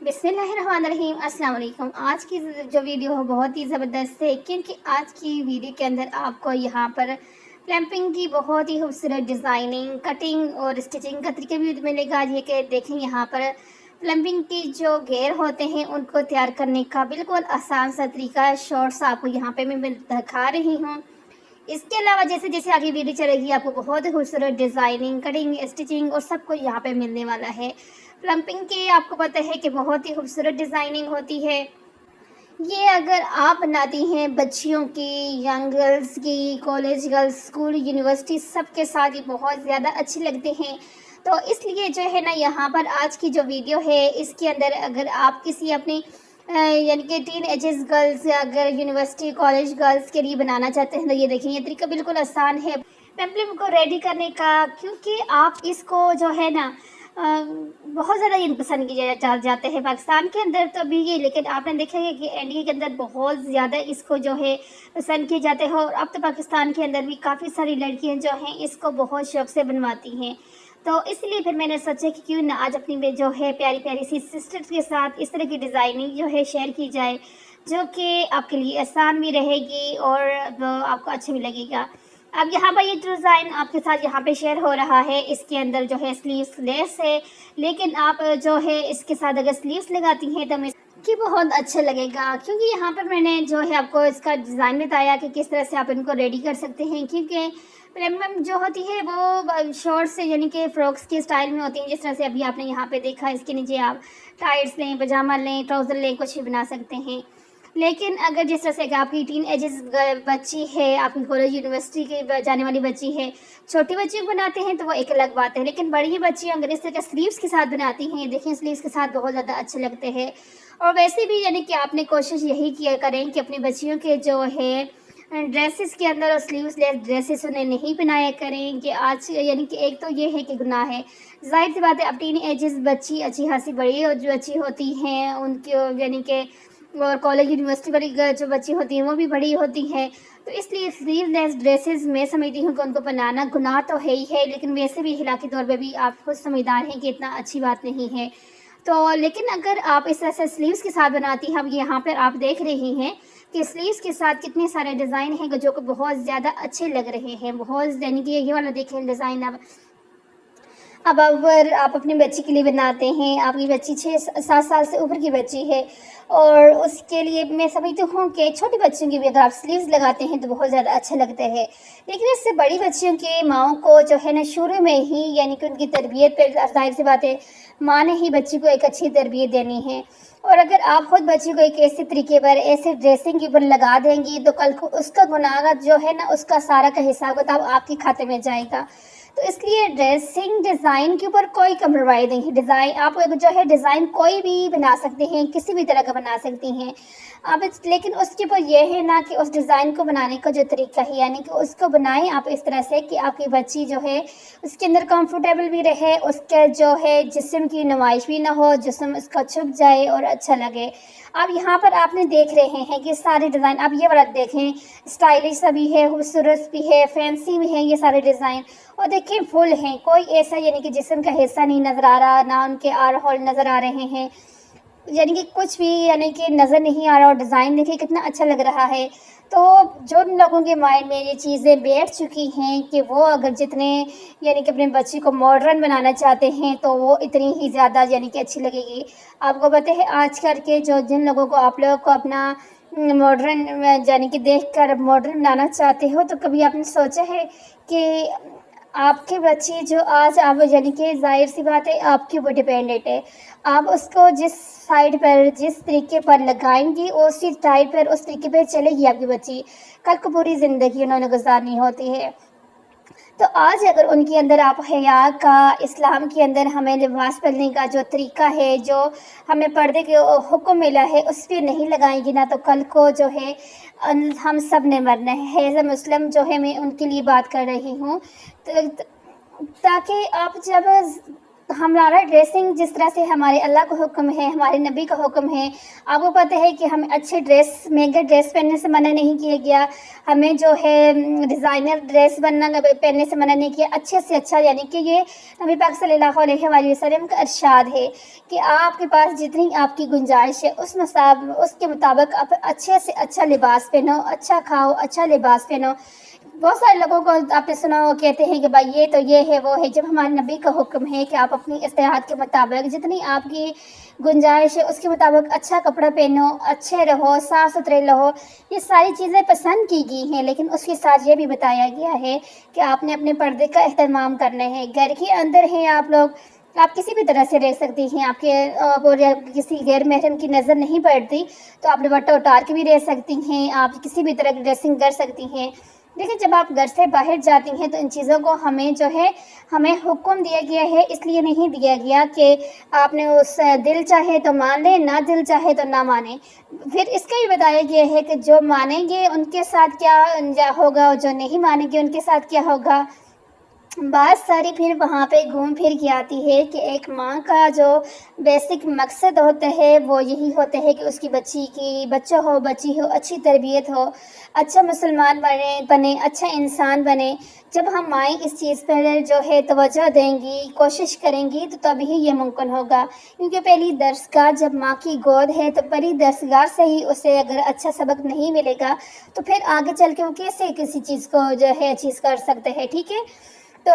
बिस्मिल्लाहिर्रहमानिर्रहीम। अस्सलाम वालेकुम। आज की जो वीडियो है बहुत ही ज़बरदस्त है, क्योंकि आज की वीडियो के अंदर आपको यहाँ पर प्लम्बिंग की बहुत ही खूबसूरत डिज़ाइनिंग, कटिंग और स्टिचिंग का तरीका भी मिलेगा। ये कि देखें, यहाँ पर प्लम्बिंग के जो घेर होते हैं उनको तैयार करने का बिल्कुल आसान सा तरीका शॉर्ट्स आपको यहाँ पे मैं दिखा रही हूँ। इसके अलावा जैसे जैसे आगे वीडियो चलेगी आपको बहुत ही खूबसूरत डिज़ाइनिंग, कटिंग, स्टिचिंग और सब कुछ यहाँ पे मिलने वाला है। प्लम्बिंग की आपको पता है कि बहुत ही खूबसूरत डिज़ाइनिंग होती है। ये अगर आप बनाती हैं बच्चियों की, यंग गर्ल्स की, कॉलेज गर्ल्स, स्कूल, यूनिवर्सिटी सबके साथ ये बहुत ज़्यादा अच्छे लगते हैं। तो इसलिए जो है ना, यहाँ पर आज की जो वीडियो है इसके अंदर अगर आप किसी अपनी यानी कि टीन एजेस गर्ल्स या अगर यूनिवर्सिटी कॉलेज गर्ल्स के लिए बनाना चाहते हैं तो ये देखिए, ये तरीका बिल्कुल आसान है पेम्पलम को रेडी करने का, क्योंकि आप इसको जो है ना बहुत ज़्यादा ये पसंद किए जाते हैं पाकिस्तान के अंदर तो भी ये, लेकिन आपने देखा है कि इंडिया के अंदर बहुत ज़्यादा इसको जो है पसंद किए जाते हैं। और अब तो पाकिस्तान के अंदर भी काफ़ी सारी लड़कियां जो हैं इसको बहुत शौक़ से बनवाती हैं। तो इसलिए फिर मैंने सोचा कि क्यों ना आज अपनी जो है प्यारी प्यारी सी सिस्टर्स के साथ इस तरह की डिज़ाइनिंग जो है शेयर की जाए, जो कि आपके लिए आसान भी रहेगी और आपको अच्छा भी लगेगा। अब यहाँ पर ये जो डिज़ाइन आपके साथ यहाँ पे शेयर हो रहा है, इसके अंदर जो है स्लीव्स लेस है, लेकिन आप जो है इसके साथ अगर स्लीव्स लगाती हैं तो कि बहुत अच्छा लगेगा, क्योंकि यहाँ पर मैंने जो है आपको इसका डिज़ाइन बताया कि किस तरह से आप इनको रेडी कर सकते हैं। क्योंकि प्रेमियम जो होती है वो शॉर्ट्स से यानी कि फ्रॉक्स के स्टाइल में होती हैं, जिस तरह से अभी आपने यहाँ पे देखा। इसके नीचे आप टाइट्स लें, पजामा लें, ट्राउज़र लें, कुछ भी बना सकते हैं। लेकिन अगर जिस तरह से कि आपकी टीन एजेस बच्ची है, आपकी कॉलेज यूनिवर्सिटी के जाने वाली बच्ची है, छोटी बच्चियों को बनाते हैं तो वो एक अलग बात है। लेकिन बड़ी बच्चियाँ अगर इस तरह के स्लीव्स के साथ बनाती हैं, देखिए स्लीव्स के साथ बहुत ज़्यादा अच्छे लगते हैं। और वैसे भी यानी कि आपने कोशिश यही किया करें कि अपनी बच्चियों के जो है ड्रेसेस के अंदर और स्लीव्सलेस ड्रेसेस उन्हें नहीं पहनाया करें। कि आज यानी कि एक तो ये है कि गुनाह है, ज़ाहिर सी बात है। अब टीन एजेस बच्ची अच्छी खासी बड़ी और जो अच्छी होती हैं उनकी यानी कि और कॉलेज यूनिवर्सिटी वाली जो बच्ची होती हैं वो भी बड़ी होती हैं, तो इसलिए स्लीवलेस ड्रेसेस मैं समझती हूँ कि उनको पहनाना गुनाह तो है ही है, लेकिन वैसे भी इखलाकी तौर पे भी आप खुद समझदार हैं कि इतना अच्छी बात नहीं है। तो लेकिन अगर आप इस तरह से स्लीव्स के साथ बनाती हैं, अब यहाँ पर आप देख रही हैं कि स्लीव्स के साथ कितने सारे डिज़ाइन हैं जो कि बहुत ज़्यादा अच्छे लग रहे हैं। बहुत यानी कि ये वाला देखें डिज़ाइन। अब अगर आप अपनी बच्ची के लिए बनाते हैं, आपकी बच्ची 6-7 साल से ऊपर की बच्ची है और उसके लिए मैं समझती हूँ कि छोटी बच्चियों की भी अगर आप स्लीव्स लगाते हैं तो बहुत ज़्यादा अच्छा लगता है। लेकिन इससे बड़ी बच्चियों की माँओं को जो है ना शुरू में ही यानी कि उनकी तरबियत पर ज़ाहिर सी बात है, माँ ने ही बच्ची को एक अच्छी तरबियत देनी है। और अगर आप खुद बच्ची को एक ऐसे तरीके पर ऐसे ड्रेसिंग के ऊपर लगा देंगी तो कल को उसका गुनाह जो है ना उसका सारा का हिसाब किताब आपके खाते में जाएगा। तो इसलिए ड्रेसिंग डिज़ाइन के ऊपर कोई कम्प्रोमाइज़ नहीं है। डिज़ाइन आप जो है डिज़ाइन कोई भी बना सकते हैं, किसी भी तरह का बना सकती हैं आप। लेकिन उसके ऊपर यह है ना कि उस डिज़ाइन को बनाने का जो तरीका है, यानी कि उसको बनाएं आप इस तरह से कि आपकी बच्ची जो है उसके अंदर कंफर्टेबल भी रहे, उसके जो है जिस्म की नुमाइश भी ना हो, जिस्म उसका छुप जाए और अच्छा लगे। अब यहाँ पर आपने देख रहे हैं कि सारे डिज़ाइन, आप ये वाला देखें, स्टाइलिश भी है, खूबसूरत भी है, फैंसी भी है ये सारे डिज़ाइन। और देखिए फुल हैं, कोई ऐसा यानी कि जिस्म का हिस्सा नहीं नज़र आ रहा, ना उनके आर होल नज़र आ रहे हैं, यानी कि कुछ भी यानी कि नज़र नहीं आ रहा। और डिज़ाइन देखिए कितना अच्छा लग रहा है। तो जो लोगों के माइंड में ये चीज़ें बैठ चुकी हैं कि वो अगर जितने यानी कि अपने बच्चे को मॉडर्न बनाना चाहते हैं तो वो इतनी ही ज़्यादा यानी कि अच्छी लगेगी। आपको पता है आजकल के जो जिन लोगों को आप लोगों को अपना मॉडर्न यानी कि देखकर मॉडर्न बनाना चाहते हो, तो कभी आपने सोचा है कि आपके बच्चे जो आज आप यानी कि ज़ाहिर सी बात है आपके ऊपर डिपेंडेंट है। आप उसको जिस साइड पर जिस तरीके पर लगाएंगी उसी साइड पर उस तरीके पर चलेगी आपकी बच्ची। कल को पूरी ज़िंदगी उन्होंने गुजारनी होती है। तो आज अगर उनके अंदर आप हया का, इस्लाम के अंदर हमें लिबास पहनने का जो तरीका है, जो हमें पर्दे के हुक्म मिला है, उस पर नहीं लगाएंगी ना तो कल को जो है हम सब ने मरना है। एज ए मुस्लिम जो है मैं उनके लिए बात कर रही हूँ। तो ताकि आप जब ہمارا ڈریسنگ جس طرح سے ہمارے اللہ کا حکم ہے، ہمارے نبی کا حکم ہے، آپ کو پتہ ہے کہ ہمیں اچھے ڈریس، مہنگے ڈریس پہننے سے منع نہیں کیا گیا، ہمیں جو ہے ڈیزائنر ڈریس پہننے سے منع نہیں کیا، اچھے سے اچھا، یعنی کہ یہ نبی پاک صلی اللہ علیہ وآلہ وسلم کا ارشاد ہے کہ آپ کے پاس جتنی آپ کی گنجائش ہے اس کے مطابق آپ اچھے سے اچھا لباس پہنو، اچھا کھاؤ، اچھا لباس پہنو۔ بہت سارے لوگوں کو آپ نے سنا ہو کہتے ہیں کہ بھائی یہ تو یہ ہے وہ ہے، جب ہمارے نبی کا حکم ہے کہ آپ اپنی استطاعت کے مطابق جتنی آپ کی گنجائش ہے اس کے مطابق اچھا کپڑا پہنو، اچھے رہو، صاف ستھرے رہو، یہ ساری چیزیں پسند کی گئی ہیں، لیکن اس کے ساتھ یہ بھی بتایا گیا ہے کہ آپ نے اپنے پردے کا اہتمام کرنا ہے۔ گھر کے اندر ہیں آپ لوگ، آپ کسی بھی طرح سے رہ سکتی ہیں، آپ کے کسی غیر محرم کی نظر نہیں پڑتی تو آپ دوپٹہ اتار کے بھی رہ سکتی ہیں، آپ کسی بھی طرح کی ڈریسنگ کر سکتی ہیں۔ لیکن جب آپ گھر سے باہر جاتی ہیں تو ان چیزوں کو ہمیں حکم دیا گیا ہے، اس لیے نہیں دیا گیا کہ آپ نے اس دل چاہے تو مان لیں، نہ دل چاہے تو نہ مانیں۔ پھر اس کا بھی بتایا گیا ہے کہ جو مانیں گے ان کے ساتھ کیا ہوگا اور جو نہیں مانیں گے ان کے ساتھ کیا ہوگا۔ بات ساری پھر وہاں پہ گھوم پھر کے آتی ہے کہ ایک ماں کا جو بیسک مقصد ہوتا ہے وہ یہی ہوتا ہے کہ اس کی بچہ ہو، بچی ہو، اچھی تربیت ہو، اچھا مسلمان بنے، اچھا انسان بنے۔ جب ہم مائیں اس چیز پر جو ہے توجہ دیں گی، کوشش کریں گی تو تبھی یہ ممکن ہوگا، کیونکہ پہلی درسگاہ جب ماں کی گود ہے تو پہلی درسگاہ سے ہی اسے اگر اچھا سبق نہیں ملے گا تو پھر آگے چل کے وہ کیسے کسی چیز کو جو ہے چیز کر سکتے ہیں، ٹھیک ہے۔ تو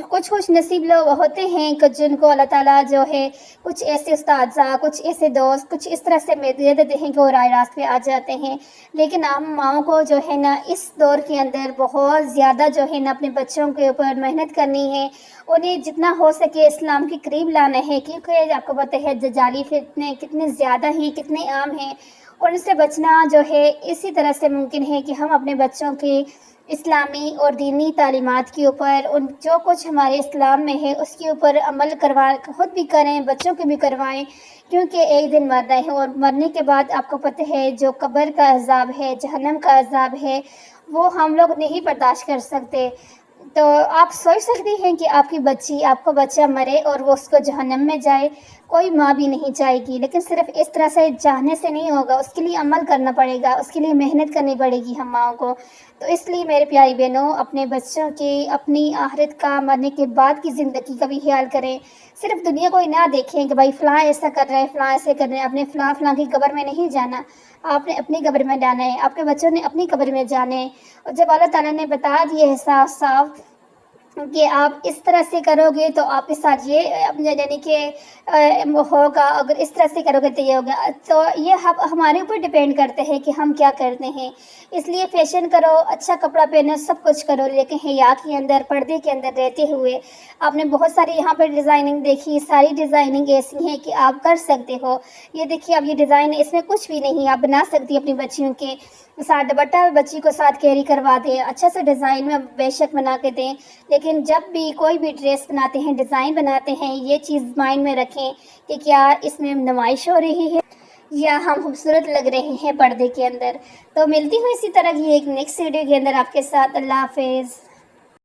کچھ نصیب لوگ ہوتے ہیں کہ جن کو اللہ تعالیٰ جو ہے کچھ ایسے اساتذہ، کچھ ایسے دوست، کچھ اس طرح سے دے دیتے ہیں کہ وہ راہ راست پہ آ جاتے ہیں۔ لیکن ہم ماؤں کو جو ہے نا اس دور کے اندر بہت زیادہ جو ہے نا اپنے بچوں کے اوپر محنت کرنی ہے، انہیں جتنا ہو سکے اسلام کے قریب لانا ہے، کیونکہ آپ کو پتہ ہے دجالی فتنے کتنے زیادہ ہیں، کتنے عام ہیں، اور ان سے بچنا جو ہے اسی طرح سے ممکن ہے کہ ہم اپنے بچوں کی اسلامی اور دینی تعلیمات کے اوپر جو کچھ ہمارے اسلام میں ہے اس کے اوپر عمل خود بھی کریں، بچوں کو بھی کروائیں، کیونکہ ایک دن مرنا ہے اور مرنے کے بعد آپ کو پتہ ہے جو قبر کا عذاب ہے، جہنم کا عذاب ہے، وہ ہم لوگ نہیں برداشت کر سکتے۔ تو آپ سوچ سکتی ہیں کہ آپ کا بچہ مرے اور وہ اس کو جہنم میں جائے، کوئی ماں بھی نہیں چاہے گی، لیکن صرف اس طرح سے چاہنے سے نہیں ہوگا، اس کے لیے عمل کرنا پڑے گا، اس کے لیے محنت کرنی پڑے گی ہم ماؤں کو۔ تو اس لیے میرے پیاری بہنوں، اپنے بچوں کی اپنی آخرت کا، مرنے کے بعد کی زندگی کا بھی خیال کریں، صرف دنیا کو ہی نہ دیکھیں کہ بھائی فلاں ایسا کر رہے ہیں، فلاں ایسے کر رہے ہیں، آپ نے فلاں کی قبر میں نہیں جانا، آپ نے اپنی قبر میں جانا ہے، آپ کے بچوں نے اپنی قبر میں جانا ہے۔ اور جب اللہ تعالیٰ نے بتا دیا ہے صاف صاف کہ آپ اس طرح سے کرو گے تو آپ کے ساتھ یہ یعنی کہ ہوگا، اگر اس طرح سے کرو گے تو یہ ہوگا، تو یہ ہمارے اوپر ڈیپینڈ کرتے ہیں کہ ہم کیا کرتے ہیں۔ اس لیے فیشن کرو، اچھا کپڑا پہنو، سب کچھ کرو، لیکن حیا کے اندر، پردے کے اندر رہتے ہوئے آپ نے بہت ساری یہاں پر ڈیزائننگ دیکھی، ساری ڈیزائننگ ایسی ہیں کہ آپ کر سکتے ہو۔ یہ دیکھیے اب یہ ڈیزائن، اس میں کچھ بھی نہیں، آپ بنا سکتی اپنی بچیوں کے ساتھ دوپٹہ بچی کو ساتھ کیری کروا دیں، اچھا سے ڈیزائن میں بے شک بنا کے دیں، لیکن جب بھی کوئی بھی ڈریس بناتے ہیں، ڈیزائن بناتے ہیں، یہ چیز مائنڈ میں رکھیں کہ کیا اس میں نمائش ہو رہی ہے یا ہم خوبصورت لگ رہے ہیں پردے کے اندر۔ تو ملتی ہوں اسی طرح کی ایک نیکسٹ ویڈیو کے اندر آپ کے ساتھ۔ اللہ حافظ۔